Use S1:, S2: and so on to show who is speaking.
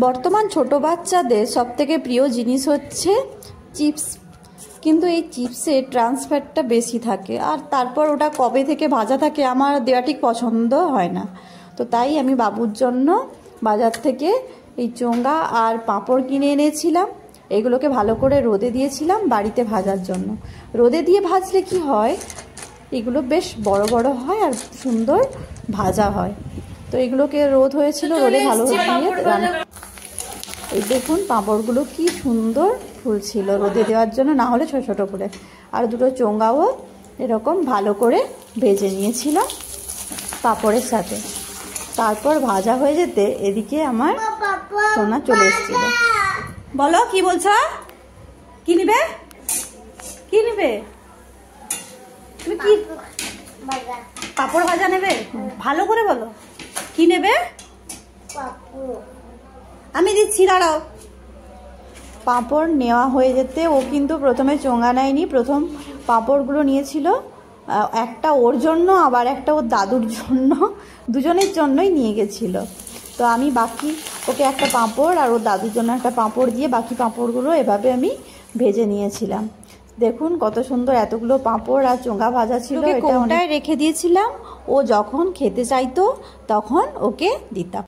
S1: বর্তমান ছোট বাচ্চাদের সবথেকে প্রিয় জিনিস হচ্ছে চিপস, কিন্তু এই চিপসে ট্রান্স ফ্যাটটা বেশি থাকে, আর তারপর ওটা কবে থেকে ভাজা থাকে আমার দেওয়া ঠিক পছন্দ হয় না। তো তাই আমি বাবুর জন্য বাজার থেকে এই চোঙ্গা আর পাঁপড় কিনে এনেছিলাম। এগুলোকে ভালো করে রোদে দিয়েছিলাম বাড়িতে ভাজার জন্য। রোদে দিয়ে ভাজলে কি হয়, এগুলো বেশ বড় বড় হয় আর সুন্দর ভাজা হয়। তো এগুলোকে রোদ হয়েছিল, রোদে ভালো দিয়ে রান্না। এই দেখুন পাঁপড়গুলো কি সুন্দর ফুলছিল রোদে দেওয়ার জন্য, না হলে ছোটো ছোটো করে। আর দুটো চোঙ্গাও এরকম ভালো করে ভেজে নিয়েছিলাম পাঁপড়ের সাথে। তারপর ভাজা হয়ে যেতে এদিকে আমার সোনা চলে এসেছিল। বলো কি বলছো, কি নিবে, কি নিবে তুমি? কি পাঁপড় ভাজা নেবে? ভালো করে বলো কি নেবে। আমি দিচ্ছি, দাঁড়াও। পাঁপড় নেওয়া হয়ে যেতে ও কিন্তু প্রথমে চোঙ্গা নেয়নি, প্রথম পাঁপড়গুলো নিয়েছিল। একটা ওর জন্য আবার একটা ওর দাদুর জন্য, দুজনের জন্যই নিয়ে গেছিলো। তো আমি বাকি ওকে একটা পাঁপড় আর ওর দাদুর জন্য একটা পাঁপড় দিয়ে বাকি পাঁপড়গুলো এভাবে আমি ভেজে নিয়েছিলাম। দেখুন কত সুন্দর এতগুলো পাঁপড় আর চোঙ্গা ভাজা ছিল। এটা রেখে দিয়েছিলাম, ও যখন খেতে চাইতো তখন ওকে দিতাম।